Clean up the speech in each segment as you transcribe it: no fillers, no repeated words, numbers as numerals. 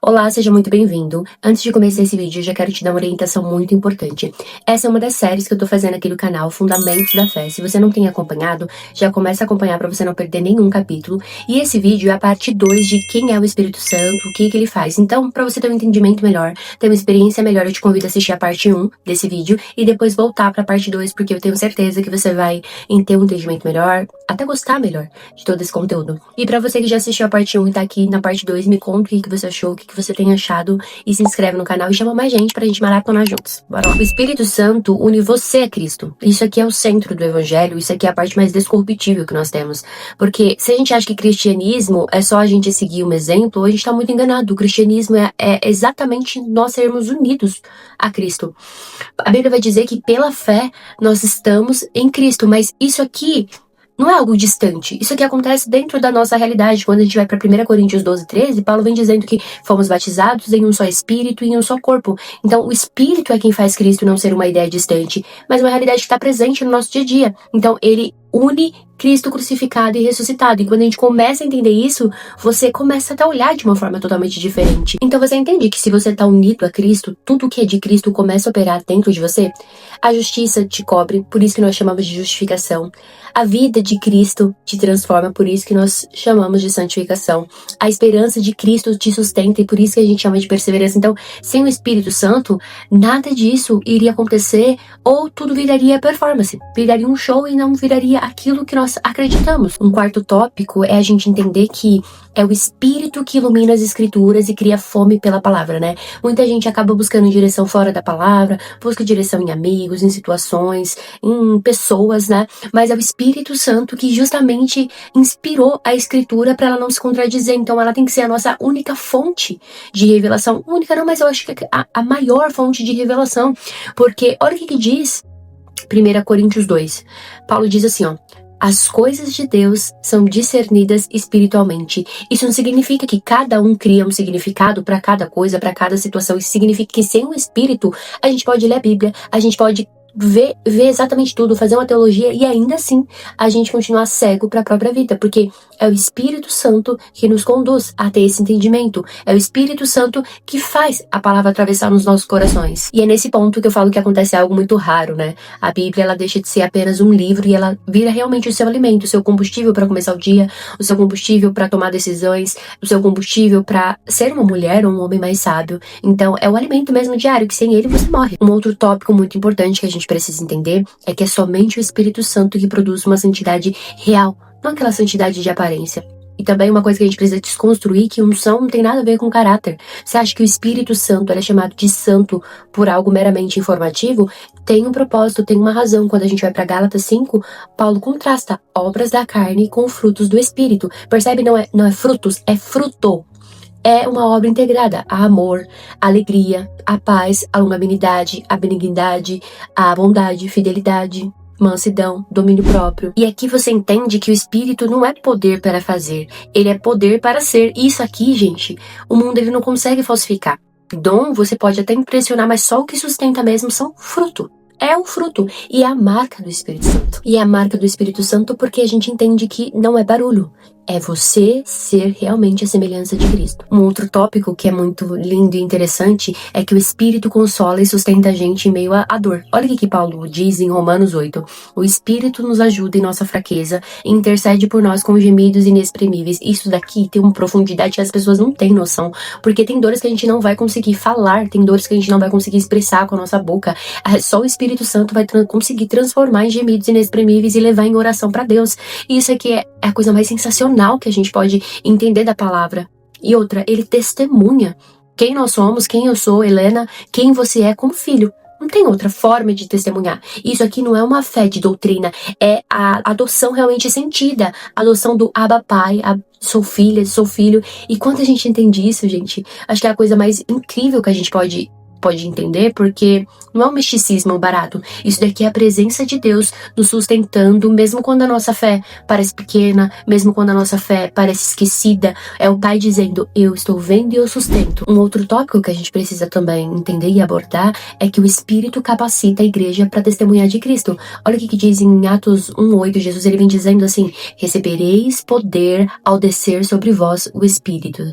Olá, seja muito bem-vindo. Antes de começar esse vídeo, eu já quero te dar uma orientação muito importante. Essa é uma das séries que eu tô fazendo aqui no canal, Fundamentos da Fé. Se você não tem acompanhado, já começa a acompanhar para você não perder nenhum capítulo. E esse vídeo é a parte 2 de quem é o Espírito Santo, o que ele faz. Então, para você ter um entendimento melhor, ter uma experiência melhor, eu te convido a assistir a parte 1 desse vídeo e depois voltar para a parte 2, porque eu tenho certeza que você vai ter um entendimento melhor, até gostar melhor de todo esse conteúdo. E para você que já assistiu a parte 1 e tá aqui na parte 2, me conta o que você achou, o que você tem achado e se inscreve no canal e chama mais gente pra gente maratonar juntos. Bora lá. O Espírito Santo une você a Cristo. Isso aqui é o centro do Evangelho, isso aqui é a parte mais descorruptível que nós temos. Porque se a gente acha que cristianismo é só a gente seguir um exemplo, a gente tá muito enganado. O cristianismo é exatamente nós sermos unidos a Cristo. A Bíblia vai dizer que pela fé nós estamos em Cristo, mas isso aqui não é algo distante. Isso aqui acontece dentro da nossa realidade. Quando a gente vai para 1 Coríntios 12:13, Paulo vem dizendo que fomos batizados em um só Espírito e em um só corpo. Então, o Espírito é quem faz Cristo não ser uma ideia distante, mas uma realidade que está presente no nosso dia a dia. Então, ele une Cristo crucificado e ressuscitado. E quando a gente começa a entender isso, você começa até a olhar de uma forma totalmente diferente. Então você entende que se você está unido a Cristo, tudo que é de Cristo começa a operar dentro de você? A justiça te cobre, por isso que nós chamamos de justificação. A vida de Cristo te transforma, por isso que nós chamamos de santificação. A esperança de Cristo te sustenta e por isso que a gente chama de perseverança. Então, sem o Espírito Santo, nada disso iria acontecer ou tudo viraria performance. Viraria um show e não viraria aquilo que nós acreditamos. Um quarto tópico é a gente entender que é o Espírito que ilumina as Escrituras e cria fome pela palavra, né? Muita gente acaba buscando direção fora da palavra, busca direção em amigos, em situações, em pessoas, né? Mas é o Espírito Santo que justamente inspirou a Escritura para ela não se contradizer. Então ela tem que ser a nossa única fonte de revelação. Única não, mas eu acho que é a maior fonte de revelação. Porque olha o que diz 1 Coríntios 2. Paulo diz assim, ó: as coisas de Deus são discernidas espiritualmente. Isso não significa que cada um cria um significado para cada coisa, para cada situação. Isso significa que sem o Espírito, a gente pode ler a Bíblia, a gente pode ver exatamente tudo, fazer uma teologia e ainda assim a gente continuar cego para a própria vida, porque é o Espírito Santo que nos conduz a ter esse entendimento. É o Espírito Santo que faz a palavra atravessar nos nossos corações. E é nesse ponto que eu falo que acontece algo muito raro, né? A Bíblia, ela deixa de ser apenas um livro e ela vira realmente o seu alimento, o seu combustível para começar o dia, o seu combustível para tomar decisões, o seu combustível para ser uma mulher ou um homem mais sábio. Então, é o alimento mesmo diário, que sem ele você morre. Um outro tópico muito importante que a gente precisa entender é que é somente o Espírito Santo que produz uma santidade real, não aquela santidade de aparência. E também uma coisa que a gente precisa desconstruir, que unção não tem nada a ver com caráter. Você acha que o Espírito Santo é chamado de santo por algo meramente informativo? Tem um propósito, tem uma razão. Quando a gente vai para Gálatas 5, Paulo contrasta obras da carne com frutos do Espírito. Percebe? Não é frutos, é fruto. É uma obra integrada, a amor, a alegria, a paz, a longanimidade, a benignidade, a bondade, fidelidade, mansidão, domínio próprio. E aqui você entende que o Espírito não é poder para fazer, ele é poder para ser. E isso aqui, gente, o mundo ele não consegue falsificar. Dom você pode até impressionar, mas só o que sustenta mesmo são fruto. É o fruto e é a marca do Espírito Santo. E é a marca do Espírito Santo porque a gente entende que não é barulho. É você ser realmente a semelhança de Cristo. Um outro tópico que é muito lindo e interessante é que o Espírito consola e sustenta a gente em meio à dor. Olha o que Paulo diz em Romanos 8. O Espírito nos ajuda em nossa fraqueza e intercede por nós com gemidos inexprimíveis. Isso daqui tem uma profundidade que as pessoas não têm noção. Porque tem dores que a gente não vai conseguir falar, tem dores que a gente não vai conseguir expressar com a nossa boca. Só o Espírito Santo vai conseguir transformar em gemidos inexprimíveis e levar em oração para Deus. E isso aqui é a coisa mais sensacional que a gente pode entender da palavra. E outra, ele testemunha quem nós somos, quem eu sou, Helena, quem você é como filho. Não tem outra forma de testemunhar. Isso aqui não é uma fé de doutrina, é a adoção realmente sentida, a adoção do Abba Pai, sou filha, sou filho. E quando a gente entende isso, gente, acho que é a coisa mais incrível que a gente pode entender, porque não é um misticismo barato. Isso daqui é a presença de Deus nos sustentando, mesmo quando a nossa fé parece pequena, mesmo quando a nossa fé parece esquecida. É o Pai dizendo, eu estou vendo e eu sustento. Um outro tópico que a gente precisa também entender e abordar é que o Espírito capacita a igreja para testemunhar de Cristo. Olha o que diz em Atos 1:8, Jesus ele vem dizendo assim, recebereis poder ao descer sobre vós o Espírito.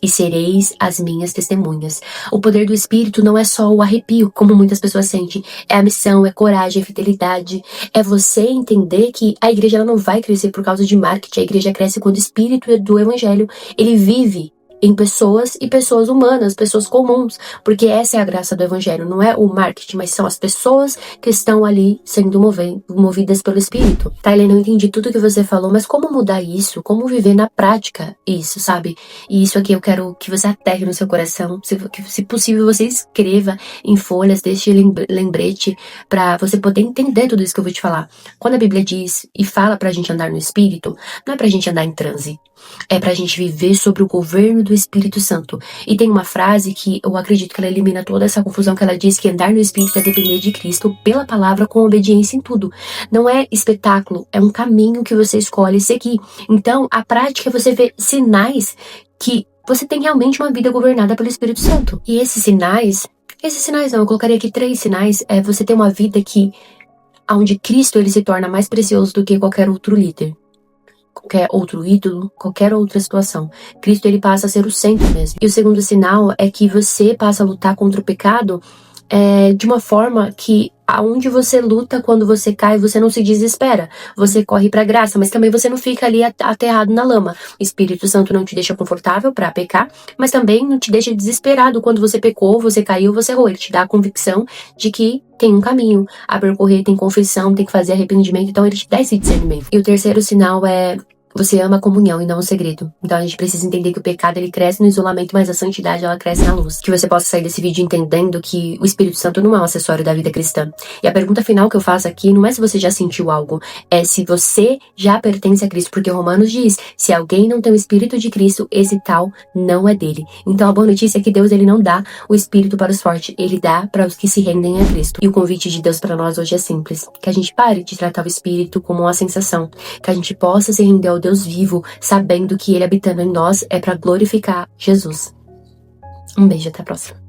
e sereis as minhas testemunhas. O poder do Espírito não é só o arrepio, como muitas pessoas sentem. É a missão, é coragem, é fidelidade. É você entender que a igreja ela não vai crescer por causa de marketing. A igreja cresce quando o Espírito do Evangelho, ele vive em pessoas e pessoas humanas, pessoas comuns, porque essa é a graça do Evangelho, não é o marketing, mas são as pessoas que estão ali sendo movidas pelo Espírito. Tyler, não entendi tudo que você falou, mas como mudar isso? Como viver na prática isso, sabe? E isso aqui eu quero que você aterre no seu coração, se possível você escreva em folhas, deixe lembrete pra você poder entender tudo isso que eu vou te falar. Quando a Bíblia diz e fala pra gente andar no Espírito, não é pra gente andar em transe, é pra gente viver sobre o governo do Espírito Santo. E tem uma frase que eu acredito que ela elimina toda essa confusão, que ela diz que andar no Espírito é depender de Cristo pela palavra com obediência em tudo. Não é espetáculo, é um caminho que você escolhe seguir. Então, a prática é você ver sinais que você tem realmente uma vida governada pelo Espírito Santo. E esses sinais não, eu colocaria aqui 3 sinais, é você ter uma vida que, onde Cristo ele se torna mais precioso do que qualquer outro líder, qualquer outro ídolo, qualquer outra situação. Cristo ele passa a ser o centro mesmo. E o segundo sinal é que você passa a lutar contra o pecado de uma forma que aonde você luta quando você cai, você não se desespera. Você corre pra graça, mas também você não fica ali aterrado na lama. O Espírito Santo não te deixa confortável pra pecar, mas também não te deixa desesperado quando você pecou, você caiu, você errou. Ele te dá a convicção de que tem um caminho a percorrer, tem confissão, tem que fazer arrependimento, então ele te dá esse discernimento. E o terceiro sinal é você ama a comunhão e não o segredo. Então a gente precisa entender que o pecado ele cresce no isolamento, mas a santidade ela cresce na luz. Que você possa sair desse vídeo entendendo que o Espírito Santo não é um acessório da vida cristã. E a pergunta final que eu faço aqui não é se você já sentiu algo, é se você já pertence a Cristo, porque Romanos diz, se alguém não tem o Espírito de Cristo, esse tal não é dele. Então a boa notícia é que Deus ele não dá o Espírito para os fortes, ele dá para os que se rendem a Cristo. E o convite de Deus para nós hoje é simples, que a gente pare de tratar o Espírito como uma sensação, que a gente possa se render ao Deus vivo, sabendo que ele habitando em nós é para glorificar Jesus. Um beijo, até a próxima.